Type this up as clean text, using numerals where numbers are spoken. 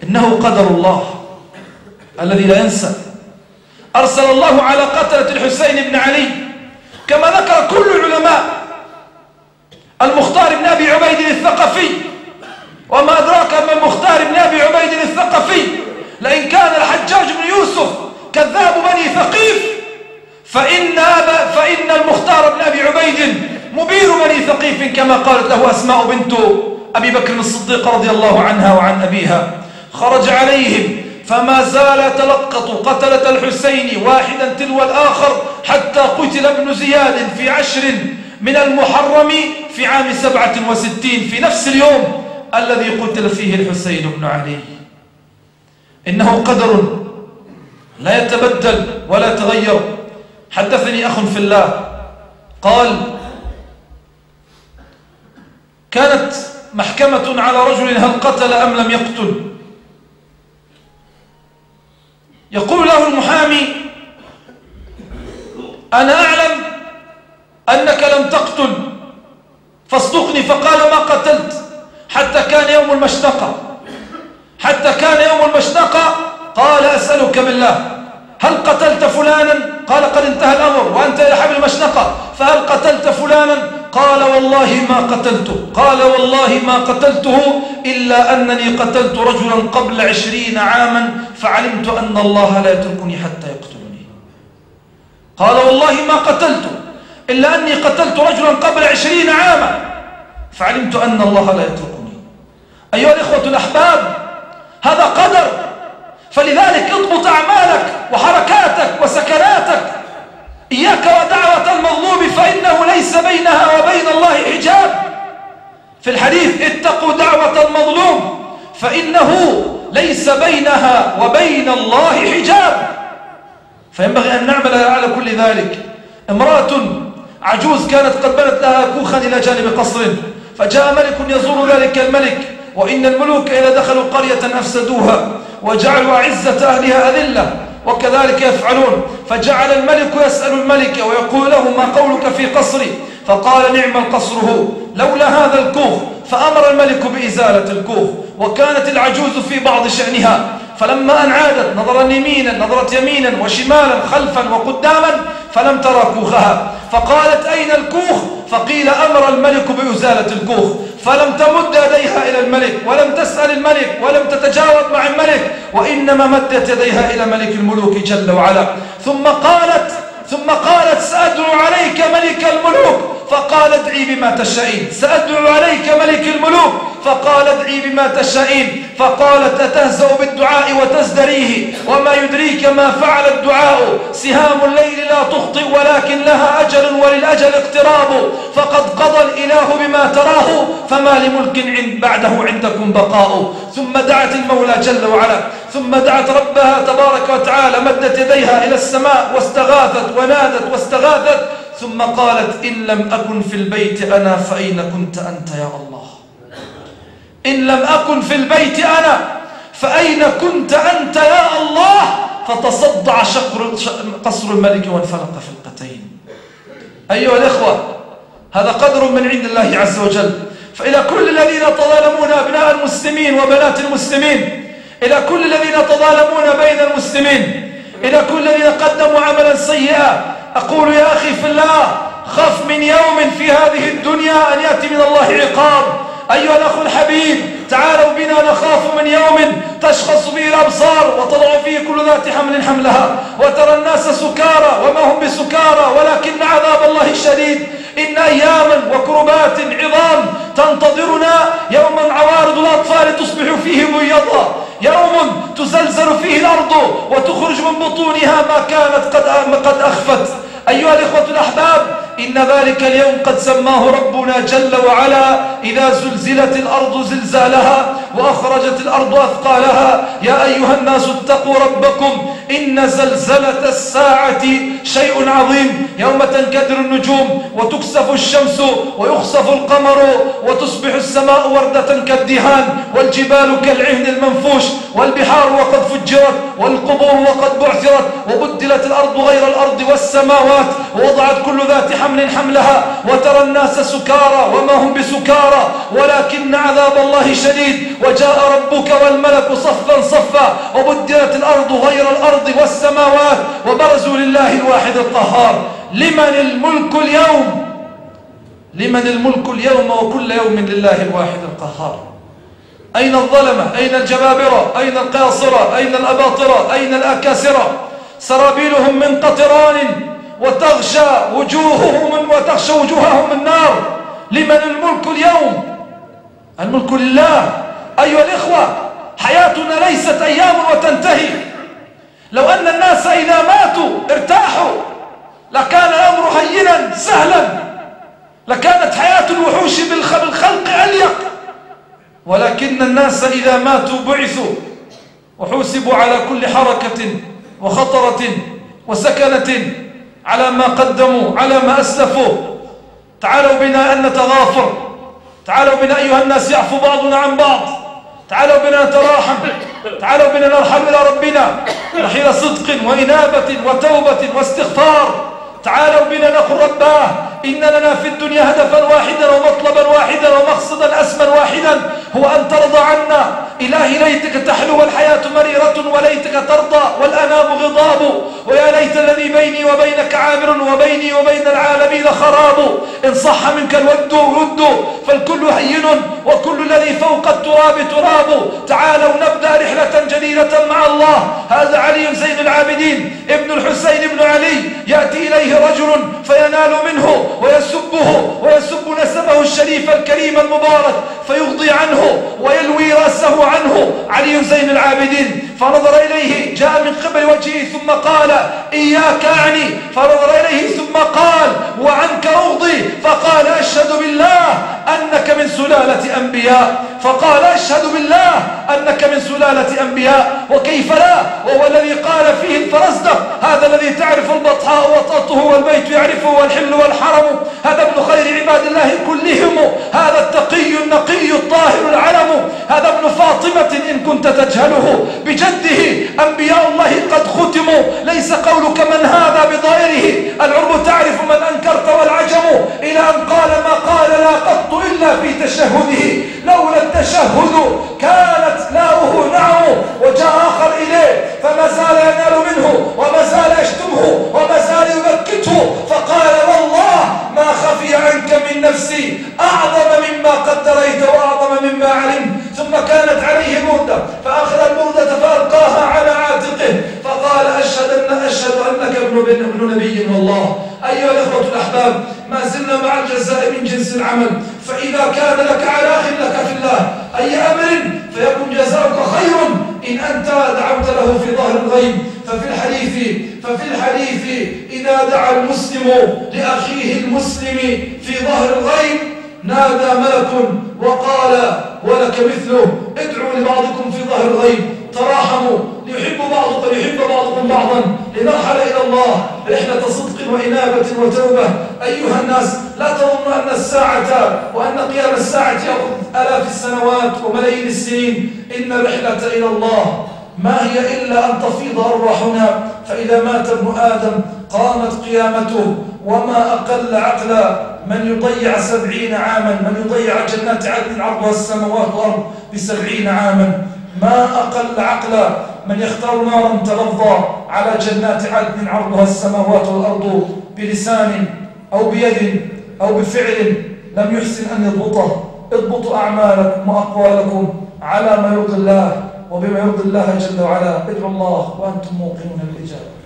إنه قدر الله الذي لا ينسى. أرسل الله على قتلة الحسين بن علي كما ذكر كل العلماء المختار بن أبي عبيد الثقفي، وما أدراك ما المختار بن أبي عبيد الثقفي، لئن كان الحجاج بن يوسف كذاب بني ثقيف فإن المختار بن أبي عبيد مبير بني ثقيف كما قالت له أسماء بنت أبي بكر الصديق رضي الله عنها وعن أبيها. خرج عليهم فما زال يتلقط قتلة الحسين واحدا تلو الآخر حتى قتل ابن زياد في 10 من المحرم في عام 67 في نفس اليوم الذي قتل فيه الحسين بن علي. إنه قدر لا يتبدل ولا يتغير. حدثني أخ في الله قال كانت محكمة على رجل هل قتل أم لم يقتل، يقول له المحامي أنا أعلم أنك لم تقتل فاصدقني، فقال ما قتلت حتى كان يوم المشنقة. قال أسألك بالله هل قتلت فلانا؟ قال قد انتهى الأمر وأنت إلى حبل المشنقة، فهل قتلت فلانا؟ قال والله ما قتلته. قال والله ما قتلته إلا أنني قتلت رجلا قبل 20 عاما فعلمت أن الله لا يتركني حتى يقتلني. قال والله ما قتلته إلا أني قتلت رجلا قبل 20 عاما فعلمت أن الله لا يتركني. أيها الإخوة الأحباب، هذا قدر. فلذلك اضبط أعمالك وحركاتك وسكناتك. إياك ودعوة المظلوم فإنه ليس بينها وبين الله حجاب. في الحديث اتقوا دعوة المظلوم فإنه ليس بينها وبين الله حجاب. فينبغي أن نعمل على كل ذلك. امرأة عجوز كانت قد بنت لها كوخا إلى جانب قصر، فجاء ملك يزور ذلك الملك، وإن الملوك إذا دخلوا قرية أفسدوها وجعلوا أعزة أهلها أذلة، وكذلك يفعلون. فجعل الملك يسأل الملك ويقول له ما قولك في قصري؟ فقال نعم القصر هو لولا هذا الكوخ. فأمر الملك بإزالة الكوخ، وكانت العجوز في بعض شأنها، فلما أن عادت نظرت يمينا وشمالا خلفا وقداما فلم ترى كوخها، فقالت أين الكوخ؟ فقيل أمر الملك بإزالة الكوخ، فلم تمد يديها إلى الملك ولم تسأل الملك ولم تتجاوب مع الملك، وإنما مدت يديها إلى ملك الملوك جل وعلا. ثم قالت سأدعو عليك ملك الملوك، فقال ادعي بما تشائين. سأدعو عليك ملك الملوك، فقال ادعي بما تشائين. فقالت أتهزأ بالدعاء وتزدريه؟ وما يدريك ما فعل الدعاء؟ سهام الليل لا تخطئ ولكن لها أجل وللأجل اقتراب، فقد قضى الإله بما تراه فما لملك بعده عندكم بقاء. ثم دعت المولى جل وعلا، ثم دعت ربها تبارك وتعالى، مدت يديها إلى السماء واستغاثت ونادت واستغاثت، ثم قالت إن لم أكن في البيت أنا فأين كنت أنت يا الله؟ إن لم أكن في البيت أنا فأين كنت أنت يا الله؟ فتصدع قصر الملك وانفلق فلقتين. أيها الإخوة، هذا قدر من عند الله عز وجل. فإلى كل الذين يتظالمون أبناء المسلمين وبنات المسلمين، إلى كل الذين يتظالمون بين المسلمين، إلى كل الذين قدموا عملا سيئا، أقول يا أخي في الله، خف من يوم في هذه الدنيا أن يأتي من الله عقاب. أيها الأخ الحبيب، تعالوا بنا نخاف من يوم تشخص به الأبصار وتضع فيه كل ذات حمل حملها، وترى الناس سكارى وما هم بسكارى ولكن عذاب الله شديد. إن أياما وكربات عظام تنتظرنا، يوما عوارض الأطفال تصبح فيه بيضا، يوم تزلزل فيه الأرض وتخرج من بطونها ما كانت قد أخفت. أيها الإخوة الأحباب، إن ذلك اليوم قد سماه ربنا جل وعلا إذا زلزلت الأرض زلزالها وأخرجت الأرض أثقالها. يا أيها الناس اتقوا ربكم إن زلزلة الساعة شيء عظيم، يوم تنكدر النجوم وتكسف الشمس ويخسف القمر وتصبح السماء وردة كالدهان والجبال كالعهن المنفوش والبحار وقد فجرت والقبور وقد بعثرت وبدلت الأرض غير الأرض والسماوات ووضعت كل ذات حمل حملها، وترى الناس سكارى وما هم بسكارى ولكن عذاب الله شديد. وجاء ربك والملك صفا صفا وبدلت الأرض غير الأرض والسماوات وبرزوا لله الواحد القهار. لمن الملك اليوم؟ لمن الملك اليوم وكل يوم لله الواحد القهار. أين الظلمة؟ أين الجبابرة؟ أين القاصرة؟ أين الأباطرة؟ أين الأكاسرة؟ سرابيلهم من قطران وتغشى وجوههم النار. لمن الملك اليوم؟ الملك لله. أيها الإخوة، حياتنا ليست أيام وتنتهي. لو أن الناس إذا ماتوا ارتاحوا لكان الأمر هينا سهلا، لكانت حياة الوحوش بالخلق أليق، ولكن الناس إذا ماتوا بعثوا وحوسبوا على كل حركة وخطرة وسكنة، على ما قدموا، على ما أسلفوا. تعالوا بنا أن نتغافر، تعالوا بنا أيها الناس يعفو بعضنا عن بعض، تعالوا بنا نتراحم، تعالوا بنا نرحم إلى ربنا رحيل صدق وإنابة وتوبة واستغفار. تعالوا بنا نقول رباه إن لنا في الدنيا هدفا واحدا ومطلبا واحدا ومقصدا أسما واحدا، هو أن ترضى عنا. إلهي ليتك تحلو والحياة مريرة وليتك ترضى والأنام غضاب، ويا ليت الذي بيني وبينك عامر وبيني وبين العالمين خراب. إن صح منك الود رد فالكل هين وكل الذي فوق التراب تراب. تعالوا نبدأ رحلة جديدة مع الله. هذا علي زين العابدين ابن الحسين بن علي، يأتي إليه رجل فينال منه ويسب نسبه الشريف الكريم المبارك، فيغضي عنه ويلوي رأسه عنه علي زين العابدين. فنظر إليه، جاء من قبل وجهه ثم قال إياك أعني، فنظر إليه ثم قال وعنك أغضي، فقال أشهد بالله أنك من سلالة أنبياء، فقال أشهد بالله أنك من سلالة أنبياء. وكيف لا، وهو الذي قال فيه الفرزدق هذا الذي تعرف البطحاء وطأته والبيت يعرفه والحل والحرم، هذا ابن خير عباد الله كلهم، هذا التقي النقي الطاهر العلم، هذا ابن فاطمة إن كنت تجهله، بجده أنبياء الله قد ختموا، ليس قولك من هذا بضائره، العرب تعرف من أنكرت والعجم، إلى أن قال ما قال لا قط إلا في تشهده، لولا التشهد كانت لاؤه نعم. وجاء آخر إليه فما زال ينال منه وما زال يشتمه وما زال يبكته، فقال والله ما خفي عنك من نفسي أعظم مما قد دريت وأعظم مما علمت. ثم كانت عليه بردة فأخذ البردة فألقاها على عاتقه فقال أشهد أنك ابن نبي والله. أيها الإخوة الأحباب، ما زلنا مع الجزاء من جنس العمل، فإذا كان لك على أخ لك في الله أي أمر فيكن جزاؤك خير إن أنت دعوت له في ظهر الغيب. ففي الحديث إذا دعا المسلم لأخيه المسلم في ظهر الغيب نادى ملك وقال ولك مثله، ادعوا لبعضكم في ظهر الغيب، تراحموا ليحب بعضكم بعضا، لنرحل إلى الله رحلة صدق وإنابة وتوبة. أيها الناس، لا تظن أن الساعة وأن قيام الساعة يأخذ آلاف السنوات وملايين السنين، إن الرحلة إلى الله ما هي إلا أن تفيض أرواحنا، فإذا مات ابن آدم قامت قيامته. وما أقل عقلا من يضيع 70 عاما، من يضيع جنات عدن عرضها السماوات والأرض ب70 عاما. ما أقل عقلا من يختار نارا تلظى على جنات عدن عرضها السماوات والأرض بلسان أو بيد أو بفعل لم يحسن أن يضبطه. اضبطوا أعمالكم وأقوالكم على ما يرضي الله وبما يرضي الله جل وعلا. ادعوا الله وأنتم موقنون بالإجابة.